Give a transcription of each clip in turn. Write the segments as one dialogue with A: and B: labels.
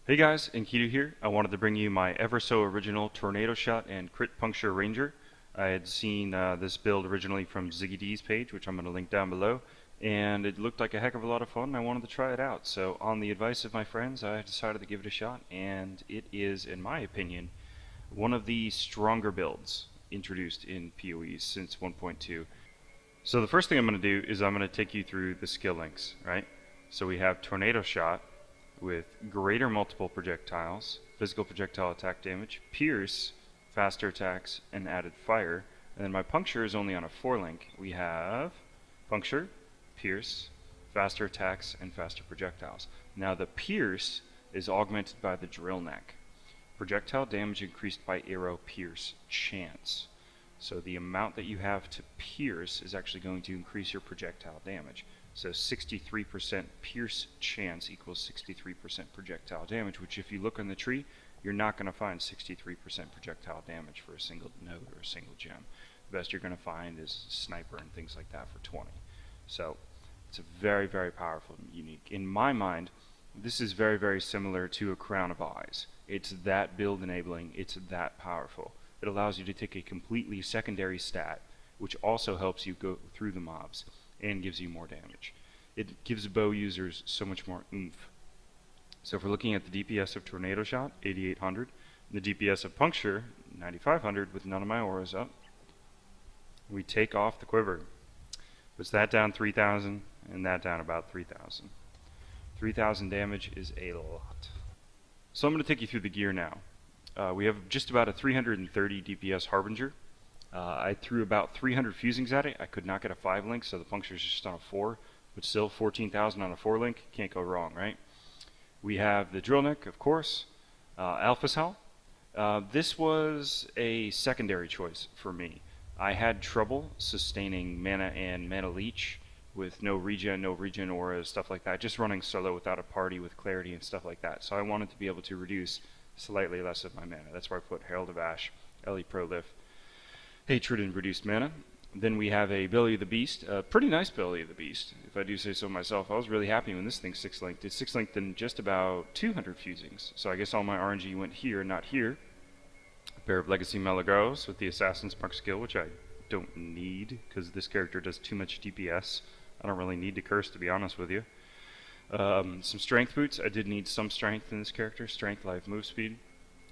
A: Hey guys, Enkidu here. I wanted to bring you my ever so original Tornado Shot and Crit Puncture Ranger. I had seen this build originally from Ziggy D's page, which I'm going to link down below, and it looked like a heck of a lot of fun and I wanted to try it out. So on the advice of my friends, I decided to give it a shot, and it is, in my opinion, one of the stronger builds introduced in PoE since 1.2. So the first thing I'm going to do is I'm going to take you through the skill links, right? So we have Tornado Shot with greater multiple projectiles, physical projectile attack damage, pierce, faster attacks, and added fire. And then my puncture is only on a 4-link. We have puncture, pierce, faster attacks, and faster projectiles. Now the pierce is augmented by the drill neck. Projectile damage increased by arrow pierce chance. So the amount that you have to pierce is actually going to increase your projectile damage. So 63% pierce chance equals 63% projectile damage, which if you look on the tree, you're not going to find 63% projectile damage for a single node or a single gem. The best you're going to find is sniper and things like that for 20. So it's a very, very powerful and unique. In my mind, this is very, very similar to a Crown of Eyes. It's that build enabling, it's that powerful. It allows you to take a completely secondary stat, which also helps you go through the mobs and gives you more damage. It gives bow users so much more oomph. So if we're looking at the DPS of Tornado Shot, 8800, and the DPS of Puncture, 9500 with none of my auras up, we take off the quiver. Puts that down 3000 and that down about 3000. 3000 damage is a lot. So I'm going to take you through the gear now. We have just about a 330 DPS Harbinger. I threw about 300 fusings at it. I could not get a 5-link, so the puncture is just on a 4, but still 14,000 on a 4-link. Can't go wrong, right? We have the drill neck, of course. Alpha Cell. This was a secondary choice for me. I had trouble sustaining mana and mana leech with no regen auras, stuff like that. Just running solo without a party with clarity and stuff like that. So I wanted to be able to reduce slightly less of my mana. That's why I put Herald of Ash, Ellie Prolif, Hatred, and Reduced Mana. Then we have a Belly of the Beast, a pretty nice Belly of the Beast, if I do say so myself. I was really happy when this thing 6-linked. It's 6-linked in just about 200 fusings, so I guess all my RNG went here, not here. A pair of Legacy Melagros with the Assassin's Mark skill, which I don't need, because this character does too much DPS. I don't really need to curse, to be honest with you. Some strength boots. I did need some strength in this character. Strength, life, move speed.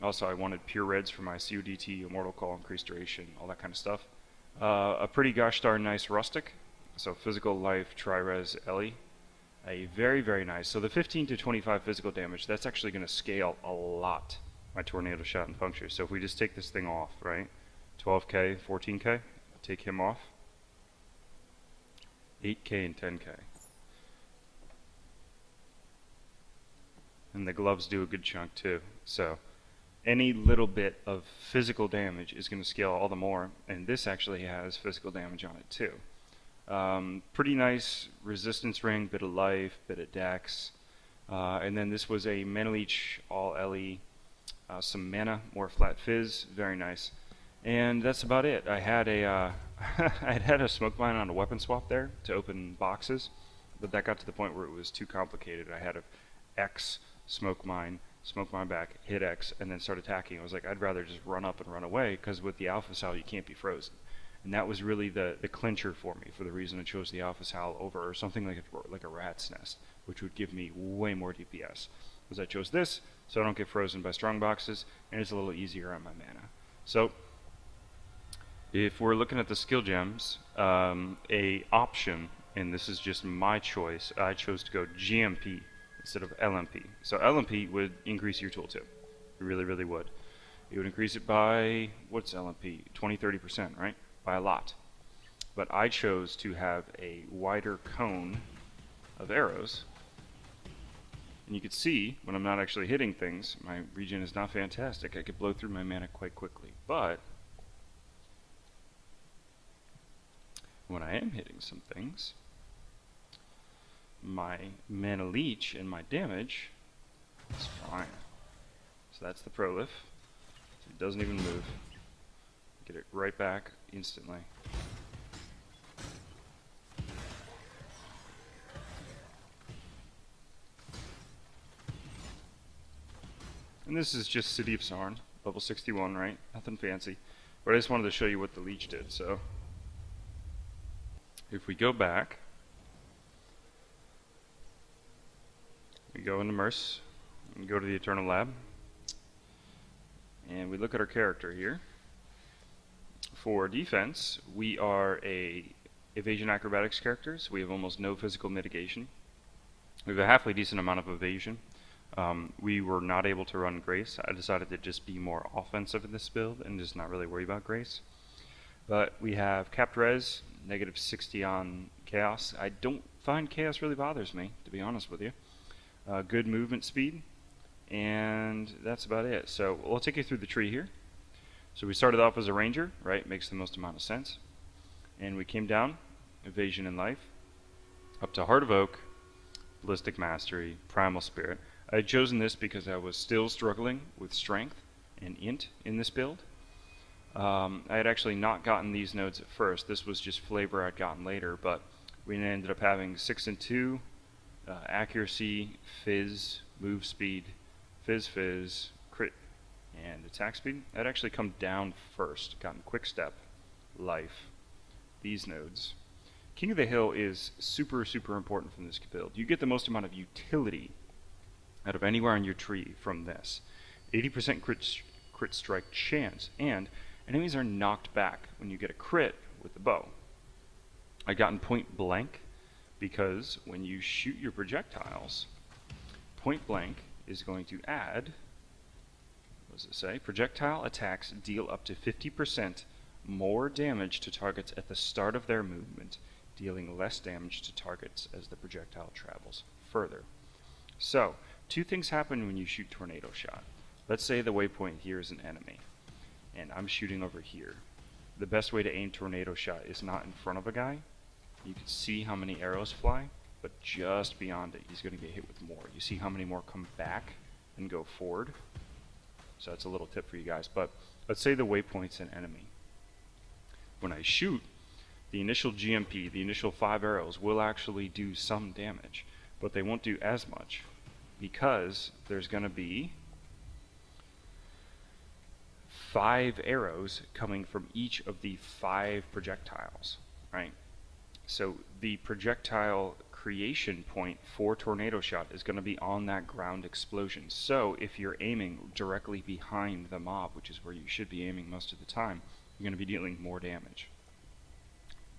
A: Also, I wanted pure reds for my CODT, Immortal Call, increased duration, all that kind of stuff. A pretty gosh darn nice rustic. So physical, life, tri-res, Ellie. A very, very nice. So the 15 to 25 physical damage, that's actually going to scale a lot, my Tornado Shot and Puncture. So if we just take this thing off, right? 12k, 14k, take him off. 8k and 10k. And the gloves do a good chunk too. So any little bit of physical damage is going to scale all the more, and this actually has physical damage on it too. Pretty nice resistance ring, bit of life, bit of dex, and then this was a mana leech, all Ellie, some mana, more flat fizz, very nice. And that's about it. I had a I had a smoke mine on a weapon swap there to open boxes, but that got to the point where it was too complicated. I had a X smoke mine back, hit X, and then start attacking. I was like, I'd rather just run up and run away, because with the Alpha Sal you can't be frozen. And that was really the clincher for me, for the reason I chose the Alpha Sal over something like a Rat's Nest, which would give me way more DPS. Because I chose this, so I don't get frozen by strong boxes, and it's a little easier on my mana. So if we're looking at the skill gems, a option, and this is just my choice, I chose to go GMP instead of LMP. So LMP would increase your tooltip. It really, really would. It would increase it by, what's LMP? 20-30%, right? By a lot. But I chose to have a wider cone of arrows. And you can see, when I'm not actually hitting things, my regen is not fantastic. I could blow through my mana quite quickly. But when I am hitting some things, my mana leech and my damage is fine. So that's the Prolif. So it doesn't even move. Get it right back instantly. And this is just City of Sarn, level 61, right? Nothing fancy. But I just wanted to show you what the leech did. So if we go back, we go into Merce, and go to the Eternal Lab, and we look at our character here. For defense, we are a evasion acrobatics characters. We have almost no physical mitigation. We have a halfway decent amount of evasion. We were not able to run Grace. I decided to just be more offensive in this build and just not really worry about Grace. But we have capped res, negative 60 on chaos. I don't find chaos really bothers me, to be honest with you. Good movement speed, and that's about it. So we'll take you through the tree here. So we started off as a ranger, right? Makes the most amount of sense. And we came down, evasion and life, up to Heart of Oak, ballistic mastery, primal spirit. I had chosen this because I was still struggling with strength and int in this build. I had actually not gotten these nodes at first. This was just flavor I'd gotten later, but we ended up having 6 and 2, accuracy, fizz, move speed, fizz, crit, and attack speed. I'd actually come down first, gotten quick step, life, these nodes. King of the Hill is super important from this build. You get the most amount of utility out of anywhere on your tree from this. 80% crit strike chance, and enemies are knocked back when you get a crit with the bow. I gotten point blank because when you shoot your projectiles, point blank is going to add, what does it say? Projectile attacks deal up to 50% more damage to targets at the start of their movement, dealing less damage to targets as the projectile travels further. So, two things happen when you shoot tornado shot. Let's say the waypoint here is an enemy, and I'm shooting over here. The best way to aim tornado shot is not in front of a guy. You can see how many arrows fly, but just beyond it, he's going to get hit with more. You see how many more come back and go forward? So that's a little tip for you guys. But let's say the waypoint's an enemy. When I shoot, the initial GMP, the initial 5 arrows, will actually do some damage, but they won't do as much because there's going to be 5 arrows coming from each of the 5 projectiles, right? So the projectile creation point for tornado shot is going to be on that ground explosion. So if you're aiming directly behind the mob, which is where you should be aiming most of the time, you're going to be dealing more damage.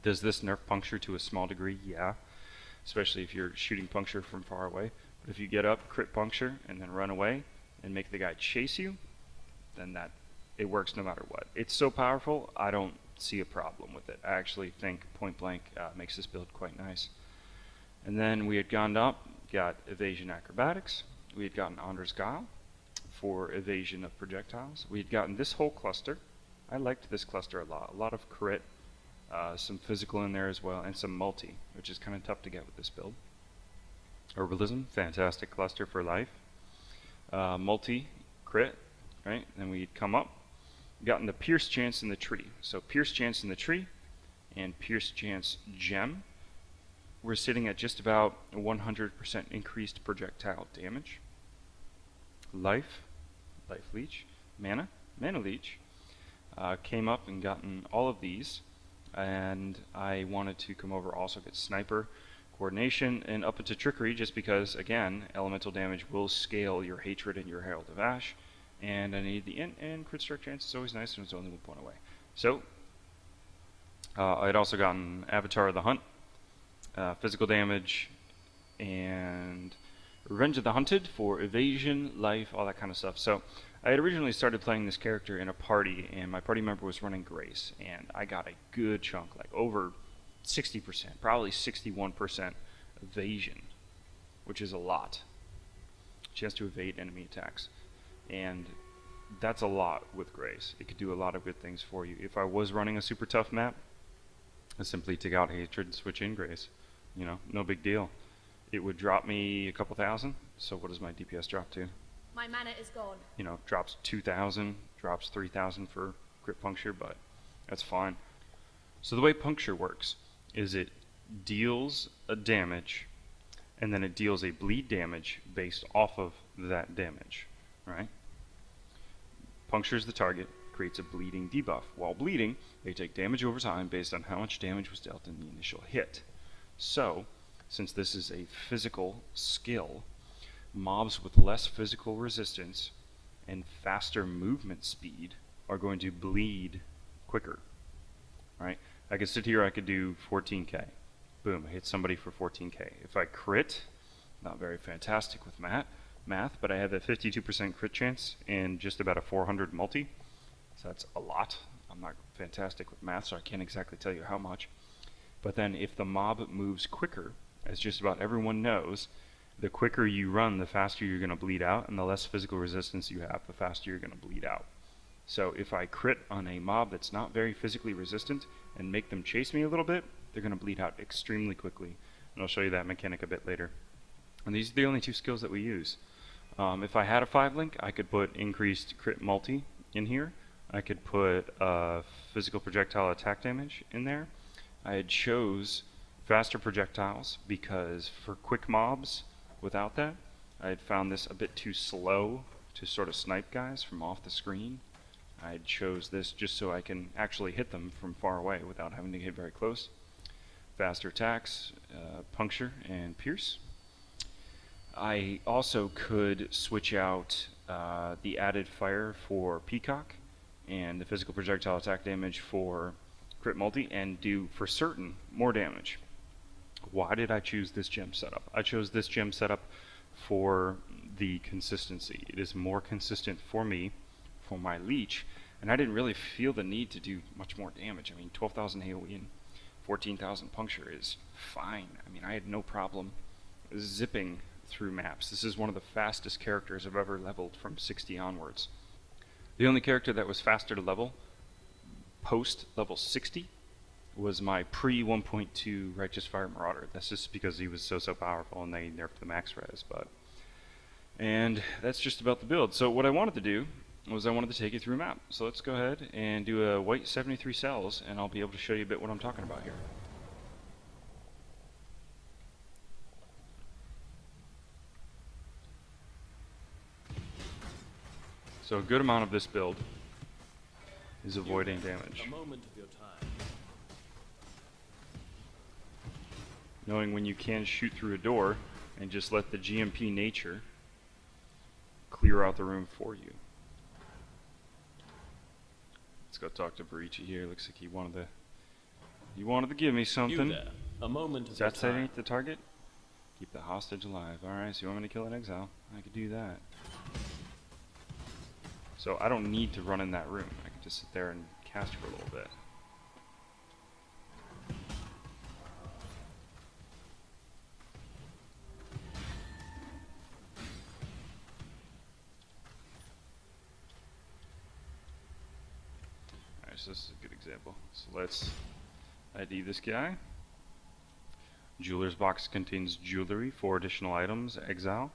A: Does this nerf puncture to a small degree? Yeah, especially if you're shooting puncture from far away. But if you get up, crit puncture, and then run away and make the guy chase you, then it works no matter what. It's so powerful, I don't see a problem with it. I actually think point blank makes this build quite nice. And then we had gone up, got evasion acrobatics. We had gotten Anders Guile for evasion of projectiles. We had gotten this whole cluster. I liked this cluster a lot of crit, some physical in there as well, and some multi, which is kind of tough to get with this build. Herbalism, fantastic cluster for life. Multi, crit, right? Then we'd come up, gotten the Pierce Chance in the tree. So Pierce Chance in the tree and Pierce Chance gem. We're sitting at just about 100% increased projectile damage. Life leech, mana leech. Came up and gotten all of these, and I wanted to come over also get sniper, coordination, and up into trickery, just because again elemental damage will scale your hatred and your Herald of Ash, and I need the int, and crit strike chance is always nice and it's only 1 point away. So I had also gotten Avatar of the Hunt, physical damage, and Revenge of the Hunted for evasion, life, all that kind of stuff. So I had originally started playing this character in a party, and my party member was running Grace, and I got a good chunk, like over 60%, probably 61% evasion, which is a lot. Chance to evade enemy attacks, and that's a lot with Grace. It could do a lot of good things for you. If I was running a super tough map, I simply take out hatred and switch in Grace. You know, no big deal. It would drop me a couple thousand. So what does my DPS drop to?
B: My mana is gone.
A: You know, drops 2,000, drops 3,000 for crit puncture, but that's fine. So the way puncture works is it deals a damage, and then it deals a bleed damage based off of that damage, right? punctures the target, creates a bleeding debuff. While bleeding, they take damage over time based on how much damage was dealt in the initial hit. So, since this is a physical skill, mobs with less physical resistance and faster movement speed are going to bleed quicker. Right? I could sit here, I could do 14k. Boom, I hit somebody for 14k. If I crit, not very fantastic with math, but I have a 52% crit chance and just about a 400 multi. So that's a lot. I'm not fantastic with math, so I can't exactly tell you how much. But then if the mob moves quicker, as just about everyone knows, the quicker you run, the faster you're going to bleed out, and the less physical resistance you have, the faster you're going to bleed out. So if I crit on a mob that's not very physically resistant and make them chase me a little bit, they're going to bleed out extremely quickly. And I'll show you that mechanic a bit later. And these are the only two skills that we use. If I had a 5-link, I could put increased crit multi in here. I could put physical projectile attack damage in there. I had chose faster projectiles because for quick mobs, without that, I had found this a bit too slow to sort of snipe guys from off the screen. I had chose this just so I can actually hit them from far away without having to get very close. Faster attacks, puncture, and pierce. I also could switch out the added fire for peacock and the physical projectile attack damage for crit multi and do for certain more damage. Why did I choose this gem setup? I chose this gem setup for the consistency. It is more consistent for me, for my leech, and I didn't really feel the need to do much more damage. I mean, 12,000 AoE and 14,000 puncture is fine. I mean, I had no problem zipping through maps. This is one of the fastest characters I've ever leveled from 60 onwards. The only character that was faster to level post level 60 was my pre 1.2 Righteous Fire Marauder. That's just because he was so powerful and they nerfed the max res. And that's just about the build. So what I wanted to do was I wanted to take you through a map. So let's go ahead and do a white 73 cells, and I'll be able to show you a bit what I'm talking about here. So a good amount of this build is avoiding damage.
B: A moment of your time.
A: Knowing when you can shoot through a door and just let the GMP nature clear out the room for you. Let's go talk to Barichi here. Looks like he wanted to give me something.
B: You there. A moment of
A: Is
B: your
A: that
B: time.
A: setting the target? Keep the hostage alive. Alright, so you want me to kill an exile? I could do that. So I don't need to run in that room. I can just sit there and cast for a little bit. Alright, so this is a good example. So let's ID this guy. Jeweler's box contains jewelry, 4 additional items, exile.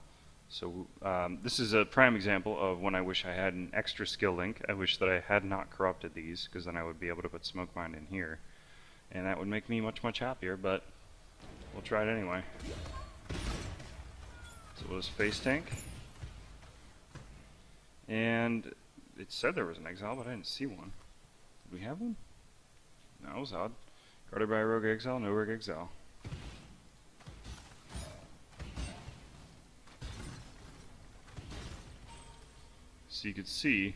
A: So this is a prime example of when I wish I had an extra skill link. I wish that I had not corrupted these, because then I would be able to put smoke mine in here. And that would make me much happier, but we'll try it anyway. So we'll just face tank. And it said there was an exile, but I didn't see one. Did we have one? No, that was odd. Guarded by a rogue exile, no rogue exile. So you could see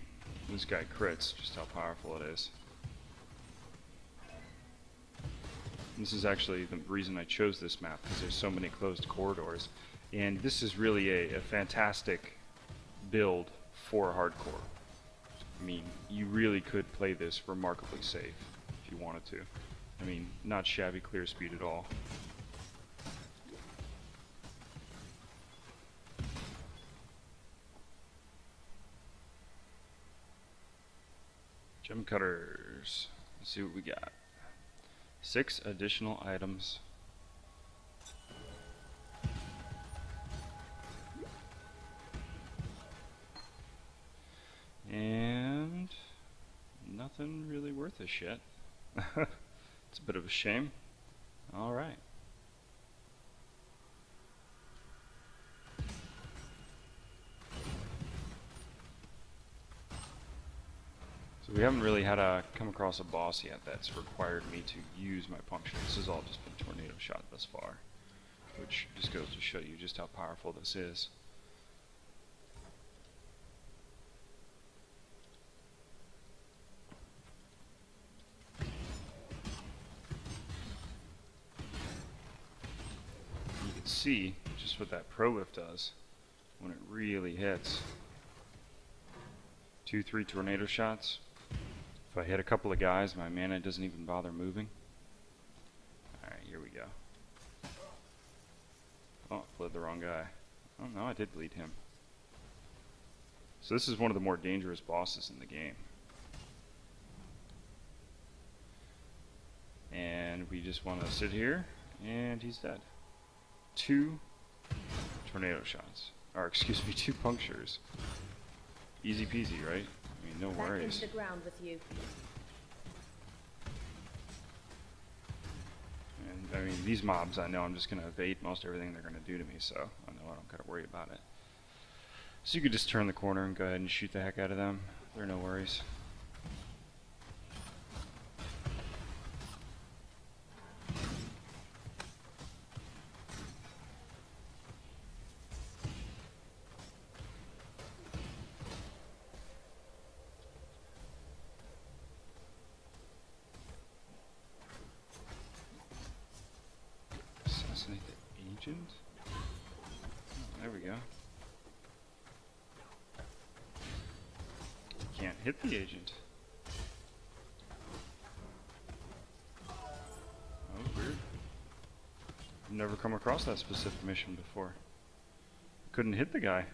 A: this guy crits, just how powerful it is. And this is actually the reason I chose this map, because there's so many closed corridors. And this is really a fantastic build for hardcore. I mean, you really could play this remarkably safe if you wanted to. I mean, not shabby clear speed at all. Gem cutters. Let's see what we got. 6 additional items. And nothing really worth a shit. It's a bit of a shame. Alright. So we haven't really had to come across a boss yet that's required me to use my puncture. This has all just been tornado shot thus far, which just goes to show you just how powerful this is. You can see just what that pro lift does when it really hits. 2-3 tornado shots. If I hit a couple of guys, my mana doesn't even bother moving. Alright, here we go. Oh, bled the wrong guy. Oh no, I did bleed him. So this is one of the more dangerous bosses in the game. And we just want to sit here, and he's dead. 2 tornado shots. Or excuse me, 2 punctures. Easy peasy, right? I mean, no worries.
C: Back into the ground with you.
A: And I mean, these mobs, I know I'm just going to evade most everything they're going to do to me, so I know I don't got to worry about it. So you could just turn the corner and go ahead and shoot the heck out of them. They're no worries. Assassinate the agent? Oh, there we go. Can't hit the agent. Oh, weird. I've never come across that specific mission before. Couldn't hit the guy.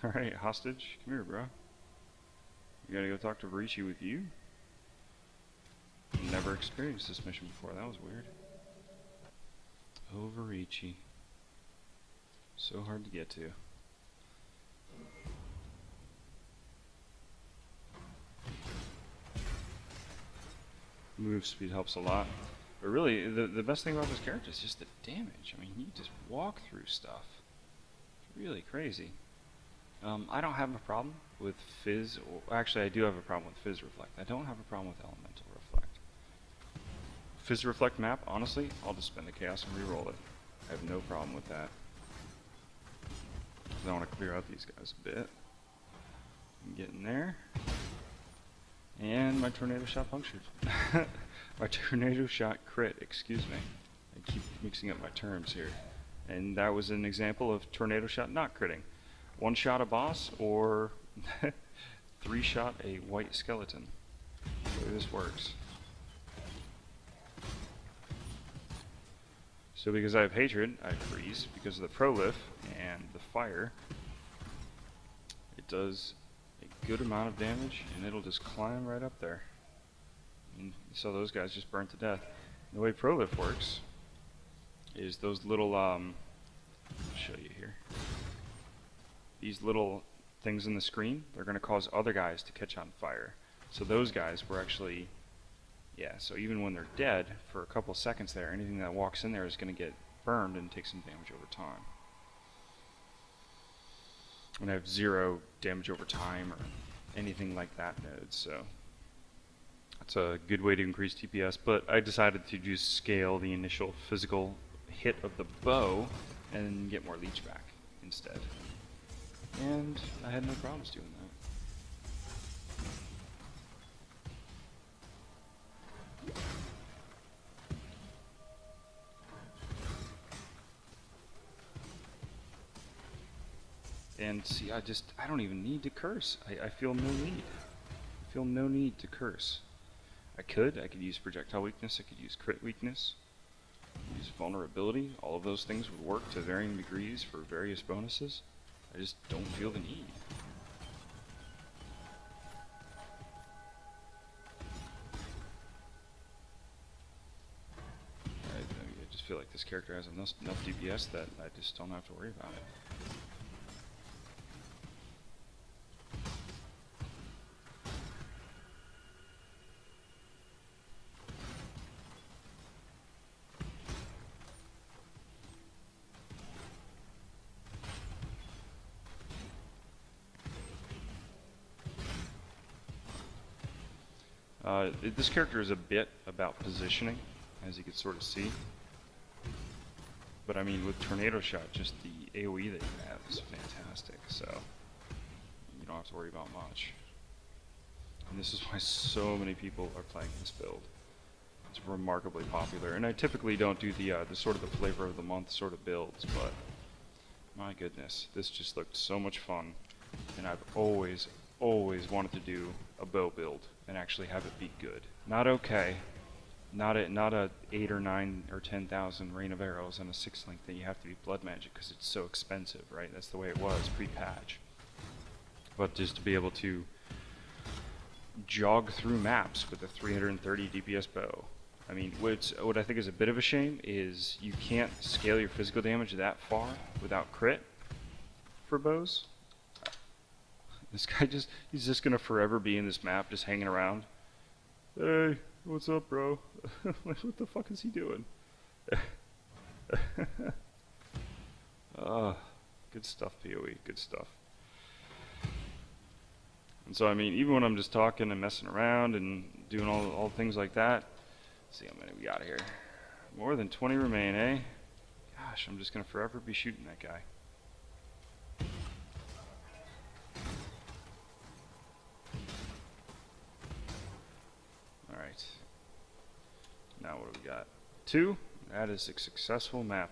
A: Alright, hostage, come here, bro. You gotta go talk to Rishi with you? Never experienced this mission before, that was weird. Overichi. So hard to get to. Move speed helps a lot. But really, the best thing about this character is just the damage. I mean, you just walk through stuff. It's really crazy. I don't have a problem with Fizz. Actually, I do have a problem with Fizz Reflect. I don't have a problem with Elemental Reflect. Fizz Reflect map, honestly, I'll just spend the chaos and reroll it. I have no problem with that. I want to clear out these guys a bit. Get in there. And my tornado shot punctured. My tornado shot crit, excuse me. I keep mixing up my terms here. And that was an example of tornado shot not critting. 1 shot a boss, or 3 shot a white skeleton. That's the way this works. So because I have hatred, I freeze. Because of the prolif and the fire, it does a good amount of damage, and it'll just climb right up there. And so those guys just burn to death. The way prolif works is those little, I'll show you here. These little things in the screen, they're going to cause other guys to catch on fire. So those guys were actually, yeah, so even when they're dead, for a couple seconds there, anything that walks in there is going to get burned and take some damage over time. And I have 0 damage over time or anything like that node, so that's a good way to increase TPS, but I decided to just scale the initial physical hit of the bow and get more leech back instead. And I had no problems doing that. And see, I don't even need to curse. I feel no need. I feel no need to curse. I could use projectile weakness, I could use crit weakness, use vulnerability. All of those things would work to varying degrees for various bonuses. I just don't feel the need. I just feel like this character has enough DPS that I just don't have to worry about it. This character is a bit about positioning, as you can sort of see. But I mean, with Tornado Shot, just the AoE that you have is fantastic, so you don't have to worry about much. And this is why so many people are playing this build. It's remarkably popular, and I typically don't do the sort of the flavor of the month sort of builds, but my goodness, this just looked so much fun, and I've always wanted to do a bow build and actually have it be good. Not okay. Not a 8 or 9 or 10,000 rain of arrows on a 6-link that you have to be blood magic because it's so expensive, right? That's the way it was pre-patch. But just to be able to jog through maps with a 330 DPS bow. I mean, what I think is a bit of a shame is you can't scale your physical damage that far without crit for bows. This guy he's just gonna forever be in this map just hanging around. Hey, what's up, bro? Like, what the fuck is he doing? Good stuff, PoE, good stuff. And so, I mean, even when I'm just talking and messing around and doing all things like that, let's see how many we got here. More than 20 remain, eh? Gosh, I'm just gonna forever be shooting that guy. Alright. Now what do we got? 2. That is a successful map.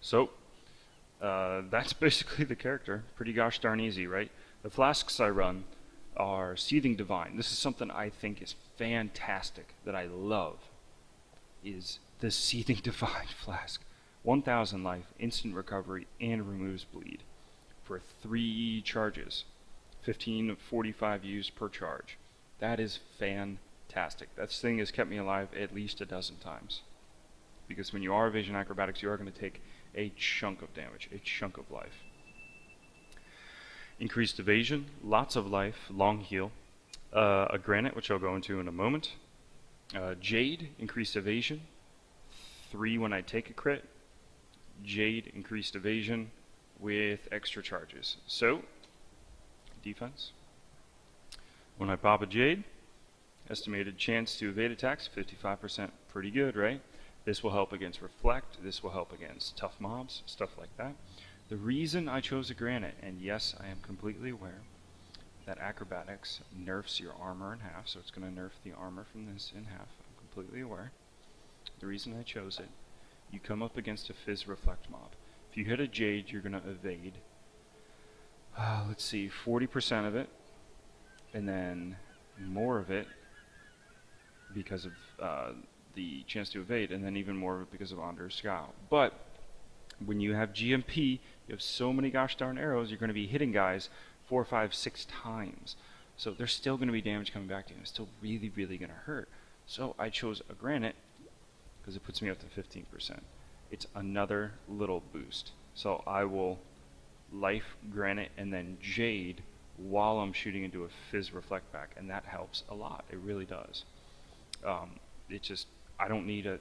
A: So, that's basically the character. Pretty gosh darn easy, right? The flasks I run are Seething Divine. This is something I think is fantastic, that I love, is the Seething Divine flask. 1000 life, instant recovery, and removes bleed for 3 charges. 15 of 45 used per charge. That is fantastic. That thing has kept me alive at least a dozen times. Because when you are evasion acrobatics, you are going to take a chunk of damage, a chunk of life. Increased evasion, lots of life, long heal. A granite, which I'll go into in a moment. Jade, increased evasion. 3 when I take a crit. Jade, increased evasion with extra charges. So, defense. When I pop a Jade, estimated chance to evade attacks, 55%. Pretty good, right? This will help against Reflect. This will help against tough mobs, stuff like that. The reason I chose a Granite, and yes, I am completely aware that Acrobatics nerfs your armor in half, so it's going to nerf the armor from this in half. I'm completely aware. The reason I chose it, you come up against a Fizz Reflect mob. If you hit a Jade, you're going to evade, let's see, 40% of it, and then more of it because of the chance to evade, and then even more of it because of Under Scowl. But when you have GMP, you have so many gosh darn arrows, you're going to be hitting guys 4, 5, 6 times. So there's still going to be damage coming back to you. It's still really, really going to hurt. So I chose a Granite because it puts me up to 15%. It's another little boost. So I will Life, Granite, and then Jade while I'm shooting into a Fizz Reflect back, and that helps a lot. It really does. It just, I don't need a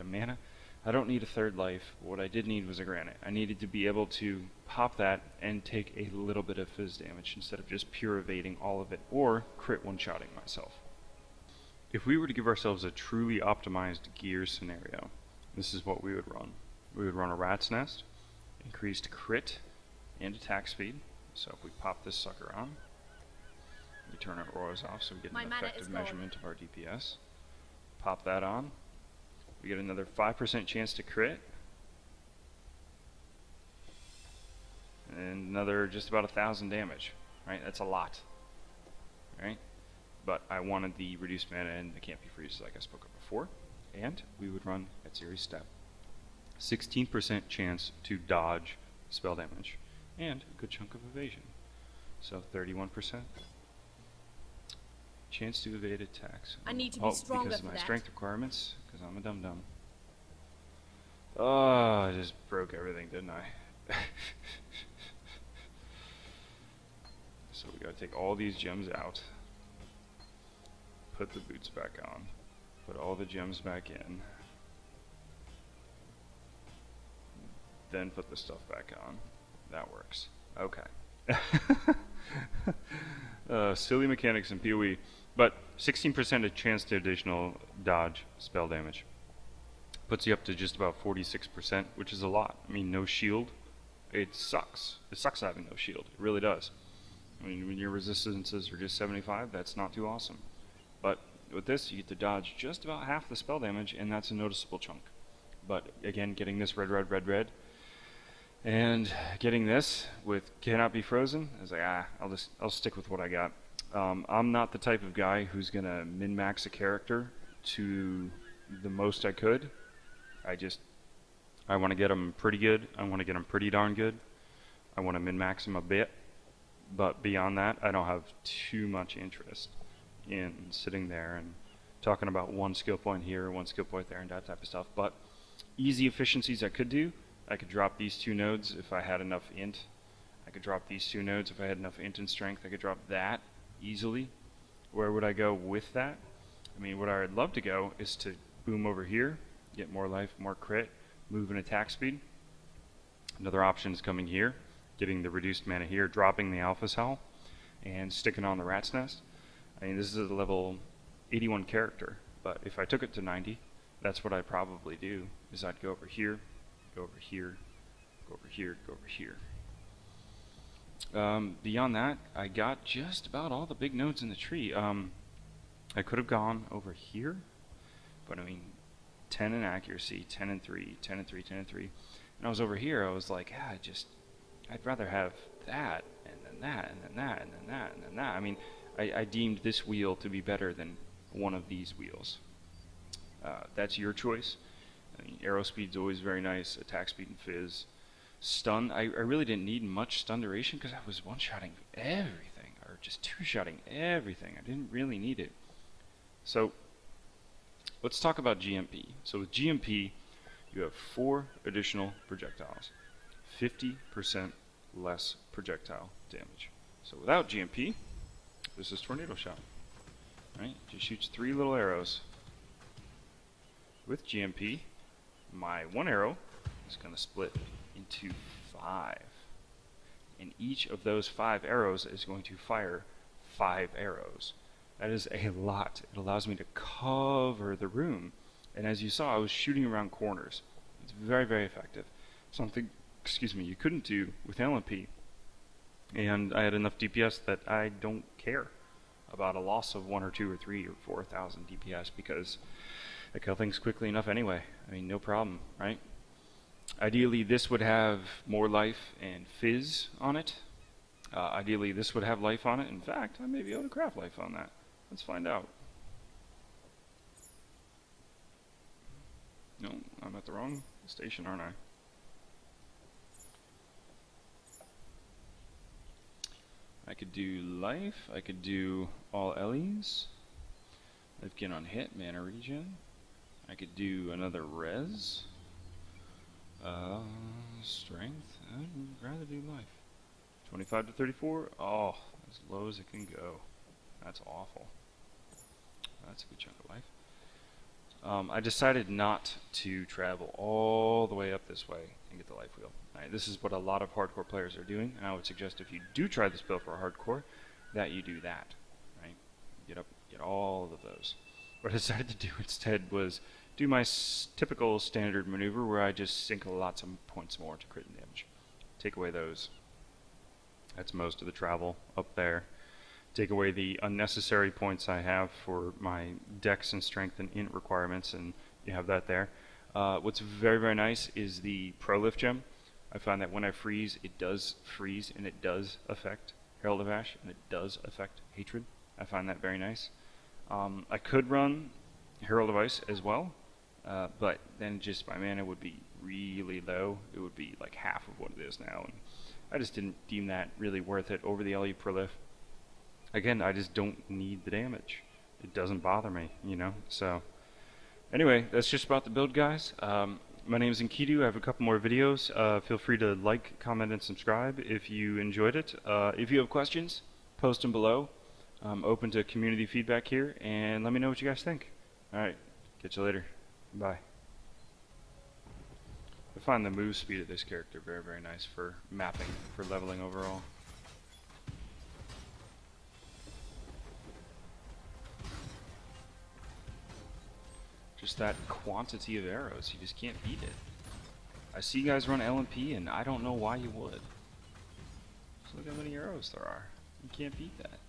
A: mana. I don't need a third life. What I did need was a Granite. I needed to be able to pop that and take a little bit of Fizz damage instead of just pure evading all of it or crit one-shotting myself. If we were to give ourselves a truly optimized gear scenario, this is what we would run. We would run a Rat's Nest, increased crit and attack speed. So if we pop this sucker on, we turn our auras off so we get an effective measurement of our DPS. Pop that on. We get another 5% chance to crit. And another just about 1,000 damage. Right? That's a lot. Right? But I wanted the reduced mana and the can't be freezes like I spoke of before. And we would run at series step. 16% chance to dodge spell damage. And a good chunk of evasion. So 31%. Chance to evade attacks.
C: I need to be stronger
A: because of
C: for
A: my
C: that.
A: strength requirements, because I'm a dum-dum. Oh, I just broke everything, didn't I? So we gotta take all these gems out. Put the boots back on. Put all the gems back in. Then put the stuff back on. That works. Okay. Silly mechanics in PoE, but 16% a chance to additional dodge spell damage. Puts you up to just about 46%, which is a lot. I mean, no shield, it sucks. It sucks having no shield. It really does. I mean, when your resistances are just 75, that's not too awesome. But with this, you get to dodge just about half the spell damage, and that's a noticeable chunk. But again, getting this red, red, red, red, and getting this with cannot be frozen, I was like, I'll stick with what I got. I'm not the type of guy who's gonna min-max a character to the most I could. I want to get them pretty good. I want to get them pretty darn good. I want to min-max them a bit, but beyond that, I don't have too much interest in sitting there and talking about one skill point here, one skill point there, and that type of stuff. But easy efficiencies I could do. I could drop these 2 nodes if I had enough int. I could drop these 2 nodes if I had enough int and strength. I could drop that easily. Where would I go with that? I mean, what I would love to go is to boom over here, get more life, more crit, move and attack speed. Another option is coming here, getting the reduced mana here, dropping the Alpha Howl, and sticking on the Rat's Nest. I mean, this is a level 81 character, but if I took it to 90, that's what I'd probably do, is I'd go over here, go over here, go over here, go over here. Beyond that, I got just about all the big nodes in the tree. I could have gone over here, but I mean, 10 in accuracy, 10 and 3, 10 and 3, 10 and 3. And I was over here, I was like, I'd rather have that, and then that, and then that, and then that, and then that. I mean, I deemed this wheel to be better than one of these wheels. That's your choice. I mean, arrow speed's always very nice, attack speed and fizz. Stun, I really didn't need much stun duration because I was one-shotting everything, or just two-shotting everything. I didn't really need it. So, let's talk about GMP. So with GMP, you have 4 additional projectiles, 50% less projectile damage. So without GMP, this is Tornado Shot. Right? Just shoots 3 little arrows. With GMP, my 1 arrow is going to split into 5. And each of those 5 arrows is going to fire 5 arrows. That is a lot. It allows me to cover the room. And as you saw, I was shooting around corners. It's very, very effective. Something, you couldn't do with LMP. And I had enough DPS that I don't care about a loss of 1 or 2 or 3 or 4,000 DPS because I kill things quickly enough anyway. I mean, no problem, right? Ideally, this would have more life and fizz on it. Ideally, this would have life on it. In fact, I may be able to craft life on that. Let's find out. No, I'm at the wrong station, aren't I? I could do life. I could do all Ellie's. Life gain on hit, mana regen. I could do another res. Strength. I'd rather do life. 25 to 34. Oh, as low as it can go. That's awful. That's a good chunk of life. I decided not to travel all the way up this way and get the life wheel. Right, this is what a lot of hardcore players are doing, and I would suggest if you do try this build for a hardcore, that you do that. Right? Get all of those. What I decided to do instead was do my typical standard maneuver where I just sink lots of points more to crit damage. Take away those. That's most of the travel up there. Take away the unnecessary points I have for my dex and strength and int requirements, and you have that there. What's very, very nice is the Prolift gem. I find that when I freeze, it does freeze, and it does affect Herald of Ash, and it does affect Hatred. I find that very nice. I could run Herald of Ice as well, but then just my mana would be really low. It would be like half of what it is now, and I just didn't deem that really worth it over the LE Prolif. Again, I just don't need the damage. It doesn't bother me, you know. So anyway, that's just about the build, guys. My name is Enkidu. I have a couple more videos. Feel free to like, comment, and subscribe if you enjoyed it. If you have questions, post them below. I'm open to community feedback here, and let me know what you guys think. Alright, catch you later. Bye. I find the move speed of this character very, very nice for mapping, for leveling overall. just that quantity of arrows. You just can't beat it. I see guys run LMP and I don't know why you would. Just look how many arrows there are. You can't beat that.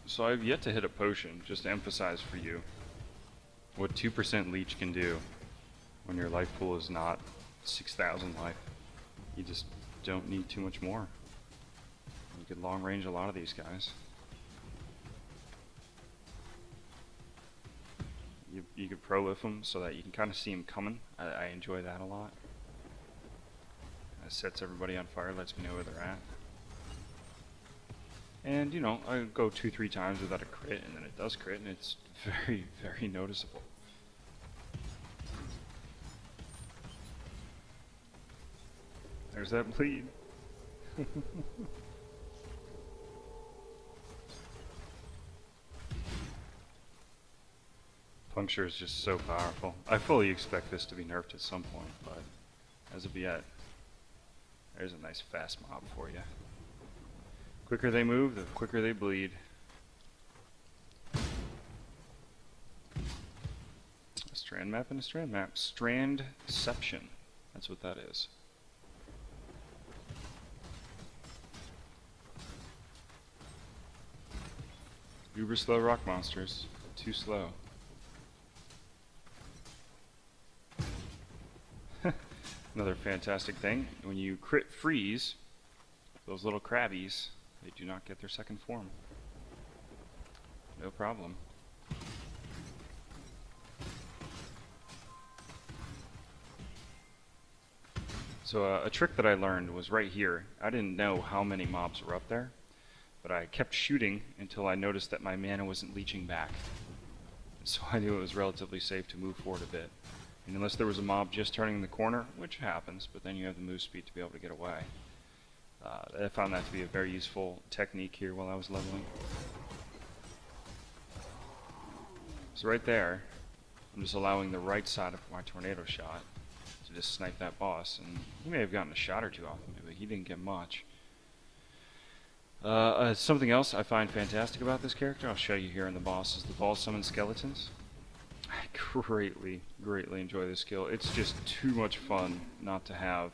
A: So I've yet to hit a potion, just to emphasize for you what 2% leech can do when your life pool is not 6,000 life. You just don't need too much more. You could long range a lot of these guys. You could prolif them so that you can kind of see them coming. I enjoy that a lot. It sets everybody on fire, lets me know where they're at. And you know, I go 2-3 times without a crit, and then it does crit, and it's very, very noticeable. There's that bleed. Puncture is just so powerful. I fully expect this to be nerfed at some point, but as of yet, there's a nice fast mob for you. Quicker they move, the quicker they bleed. A strand map and a strand map. Strandception. That's what that is. Uber slow rock monsters. Too slow. Another fantastic thing, when you crit freeze, those little crabbies, they do not get their second form. No problem. So a trick that I learned was right here. I didn't know how many mobs were up there, but I kept shooting until I noticed that my mana wasn't leeching back. So I knew it was relatively safe to move forward a bit. And unless there was a mob just turning the corner, which happens, but then you have the move speed to be able to get away. I found that to be a very useful technique here while I was leveling. So right there, I'm just allowing the right side of my tornado shot to just snipe that boss, and he may have gotten a shot or two off of me, but he didn't get much. Something else I find fantastic about this character, I'll show you here in the boss, is the ball summon skeletons. I greatly enjoy this skill. It's just too much fun not to have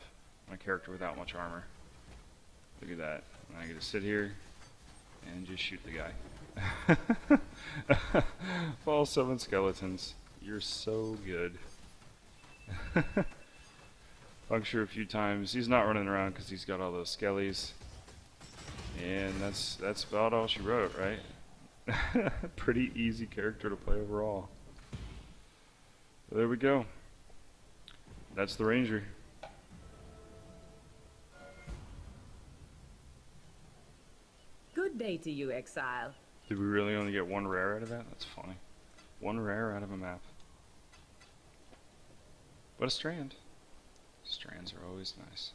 A: my character without much armor. Look at that. I get to sit here and just shoot the guy. Ball summon skeletons. You're so good. Puncture a few times. He's not running around because he's got all those skellies. And that's about all she wrote, right? Pretty easy character to play overall. So there we go. That's the Ranger.
C: Good day to you, Exile.
A: Did we really only get one rare out of that? That's funny. One rare out of a map. But a strand. Strands are always nice.